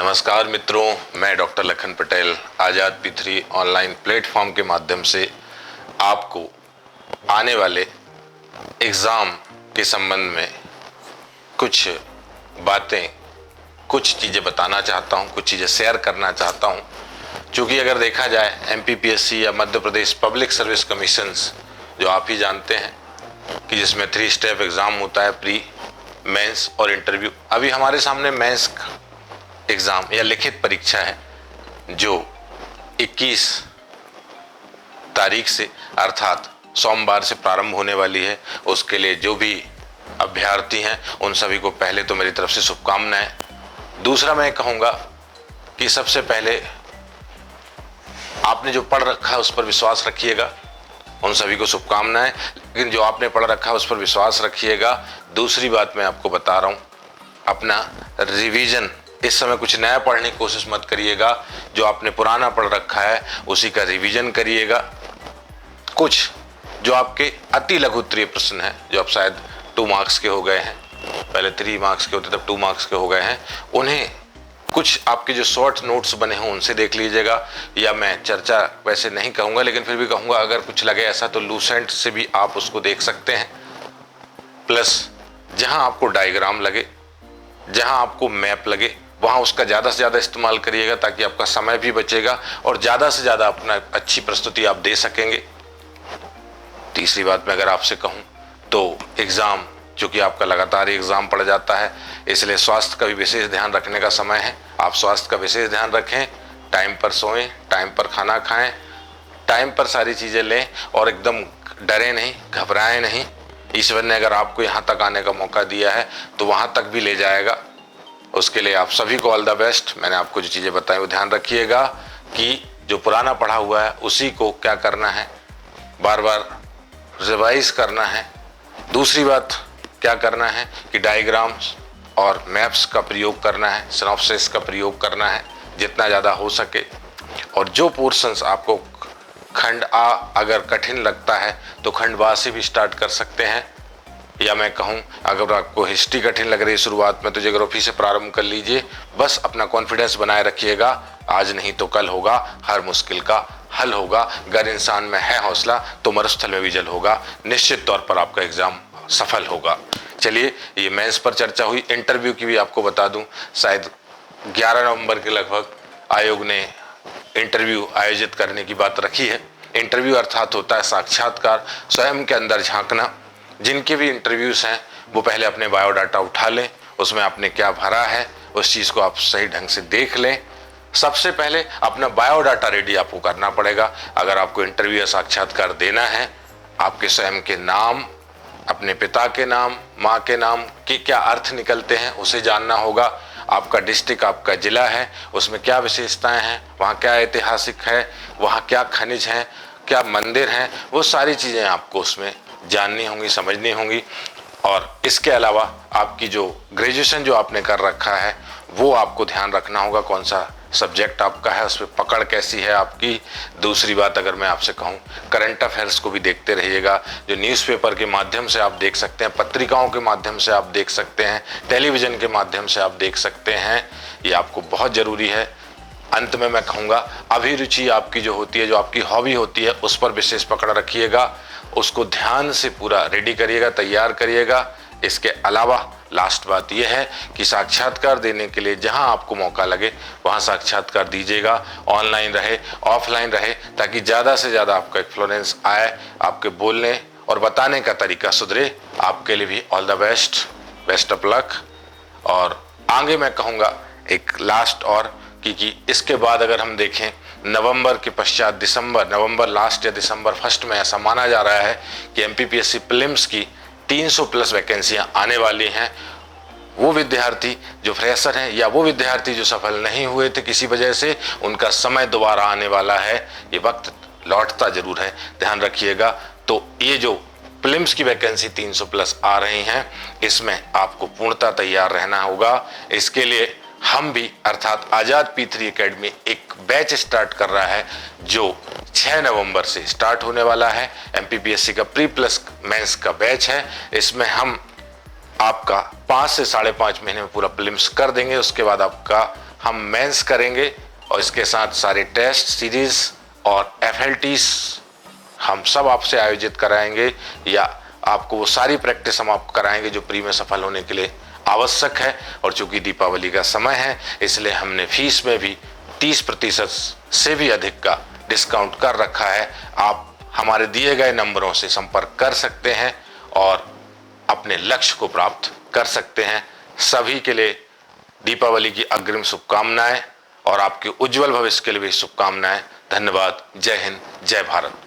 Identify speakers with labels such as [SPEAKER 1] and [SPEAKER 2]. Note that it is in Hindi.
[SPEAKER 1] नमस्कार मित्रों, मैं डॉक्टर लखन पटेल आज़ाद P3 ऑनलाइन प्लेटफॉर्म के माध्यम से आपको आने वाले एग्ज़ाम के संबंध में कुछ बातें, कुछ चीज़ें बताना चाहता हूं, कुछ चीज़ें शेयर करना चाहता हूं। क्योंकि अगर देखा जाए MPPSC या Madhya Pradesh public service commissions, जो आप ही जानते हैं कि जिसमें 3 स्टेप एग्ज़ाम होता है, प्री, मेंस और इंटरव्यू। अभी हमारे सामने मेंस एग्ज़ाम या लिखित परीक्षा है जो 21 तारीख से अर्थात सोमवार से प्रारंभ होने वाली है। उसके लिए जो भी अभ्यर्थी हैं उन सभी को पहले तो मेरी तरफ से शुभकामनाएं। दूसरा मैं कहूँगा कि सबसे पहले आपने जो पढ़ रखा है उस पर विश्वास रखिएगा, उन सभी को शुभकामनाएं। लेकिन जो आपने पढ़ रखा है उस पर विश्वास रखिएगा। दूसरी बात मैं आपको बता रहा हूँ, अपना रिवीजन, इस समय कुछ नया पढ़ने की कोशिश मत करिएगा। जो आपने पुराना पढ़ रखा है उसी का रिवीजन करिएगा। कुछ जो आपके अति लघु उत्तरीय प्रश्न हैं, जो अब शायद 2 मार्क्स के हो गए हैं, पहले 3 मार्क्स के होते तब 2 मार्क्स के हो गए हैं, उन्हें कुछ आपके जो शॉर्ट नोट्स बने हों उनसे देख लीजिएगा। या मैं चर्चा वैसे नहीं कहूँगा, लेकिन फिर भी कहूँगा अगर कुछ लगे ऐसा तो लूसेंट से भी आप उसको देख सकते हैं। प्लस जहाँ आपको डायग्राम लगे, जहाँ आपको मैप लगे, वहाँ उसका ज़्यादा से ज़्यादा इस्तेमाल करिएगा ताकि आपका समय भी बचेगा और ज़्यादा से ज़्यादा अपना अच्छी प्रस्तुति आप दे सकेंगे। तीसरी बात मैं अगर आपसे कहूँ तो एग्ज़ाम, चूँकि आपका लगातार एग्ज़ाम पड़ जाता है, इसलिए स्वास्थ्य का भी विशेष ध्यान रखने का समय है। आप स्वास्थ्य का विशेष ध्यान रखें, टाइम पर सोएं, टाइम पर खाना खाएं, टाइम पर सारी चीज़ें लें और एकदम डरें नहीं, घबराएं नहीं। ईश्वर ने अगर आपको यहाँ तक आने का मौका दिया है तो वहाँ तक भी ले जाएगा। उसके लिए आप सभी को ऑल द बेस्ट। मैंने आपको जो चीज़ें बताई वो ध्यान रखिएगा कि जो पुराना पढ़ा हुआ है उसी को क्या करना है, बार बार रिवाइज करना है। दूसरी बात क्या करना है कि डायग्राम्स और मैप्स का प्रयोग करना है, सिनॉप्सिस का प्रयोग करना है जितना ज़्यादा हो सके। और जो पोर्शंस आपको खंड आ अगर कठिन लगता है तो खंड बा से भी स्टार्ट कर सकते हैं। या मैं कहूँ अगर आपको हिस्ट्री कठिन लग रही है शुरुआत में तो ज्योग्राफी से प्रारंभ कर लीजिए। बस अपना कॉन्फिडेंस बनाए रखिएगा, आज नहीं तो कल होगा, हर मुश्किल का हल होगा। अगर इंसान में है हौसला तो मरुस्थल में भी जल होगा। निश्चित तौर पर आपका एग्जाम सफल होगा। चलिए, ये मेंस पर चर्चा हुई। इंटरव्यू की भी आपको बता दूं, शायद 11 नवंबर के लगभग आयोग ने इंटरव्यू आयोजित करने की बात रखी है। इंटरव्यू अर्थात होता है साक्षात्कार, स्वयं के अंदर झांकना। जिनके भी इंटरव्यूज़ हैं वो पहले अपने बायोडाटा उठा लें, उसमें आपने क्या भरा है उस चीज़ को आप सही ढंग से देख लें। सबसे पहले अपना बायोडाटा रेडी आपको करना पड़ेगा। अगर आपको इंटरव्यू या साक्षात्कार देना है, आपके स्वयं के नाम, अपने पिता के नाम, माँ के नाम के क्या अर्थ निकलते हैं उसे जानना होगा। आपका डिस्ट्रिक्ट, आपका ज़िला है, उसमें क्या विशेषताएं हैं, वहाँ क्या ऐतिहासिक है, वहाँ क्या खनिज हैं, क्या मंदिर हैं, वो सारी चीज़ें आपको उसमें जाननी होंगी, समझनी होंगी। और इसके अलावा आपकी जो ग्रेजुएशन जो आपने कर रखा है वो आपको ध्यान रखना होगा, कौन सा सब्जेक्ट आपका है, उस पर पकड़ कैसी है आपकी। दूसरी बात अगर मैं आपसे कहूँ, करंट अफेयर्स को भी देखते रहिएगा। जो न्यूज़पेपर के माध्यम से आप देख सकते हैं, पत्रिकाओं के माध्यम से आप देख सकते हैं, टेलीविज़न के माध्यम से आप देख सकते हैं, ये आपको बहुत ज़रूरी है। अंत में मैं कहूँगा, अभिरुचि आपकी जो होती है, जो आपकी हॉबी होती है, उस पर विशेष पकड़ रखिएगा, उसको ध्यान से पूरा रेडी करिएगा, तैयार करिएगा। इसके अलावा लास्ट बात यह है कि साक्षात्कार देने के लिए जहां आपको मौका लगे वहां साक्षात्कार दीजिएगा, ऑनलाइन रहे, ऑफलाइन रहे, ताकि ज़्यादा से ज़्यादा आपका एक्सपीरियंस आए, आपके बोलने और बताने का तरीका सुधरे। आपके लिए भी all the best, best of luck. और आगे मैं कहूँगा एक लास्ट और कि इसके बाद अगर हम देखें नवंबर के पश्चात दिसंबर, नवंबर लास्ट या दिसंबर फर्स्ट में ऐसा माना जा रहा है कि MPPSC प्रीलिम्स की 300 प्लस वैकेंसियां आने वाली हैं। वो विद्यार्थी जो फ्रेशर हैं या वो विद्यार्थी जो सफल नहीं हुए थे किसी वजह से, उनका समय दोबारा आने वाला है। ये वक्त लौटता जरूर है, ध्यान रखिएगा। तो ये जो प्रीलिम्स की वैकेंसी 300 प्लस आ रही हैं, इसमें आपको पूर्णतः तैयार रहना होगा। इसके लिए हम भी अर्थात आज़ाद P3 एकेडमी एक बैच स्टार्ट कर रहा है जो 6 नवंबर से स्टार्ट होने वाला है। MPPSC का प्री प्लस मेंस का बैच है। इसमें हम आपका 5 से 5.5 महीने में पूरा प्रीलिम्स कर देंगे। उसके बाद आपका हम मेंस करेंगे और इसके साथ सारे टेस्ट सीरीज और FLTs हम सब आपसे आयोजित कराएंगे, या आपको वो सारी प्रैक्टिस हम आपको कराएंगे जो प्री में सफल होने के लिए आवश्यक है। और चूंकि दीपावली का समय है, इसलिए हमने फीस में भी 30% से भी अधिक का डिस्काउंट कर रखा है। आप हमारे दिए गए नंबरों से संपर्क कर सकते हैं और अपने लक्ष्य को प्राप्त कर सकते हैं। सभी के लिए दीपावली की अग्रिम शुभकामनाएं और आपके उज्जवल भविष्य के लिए भी शुभकामनाएं। धन्यवाद। जय हिंद, जय भारत।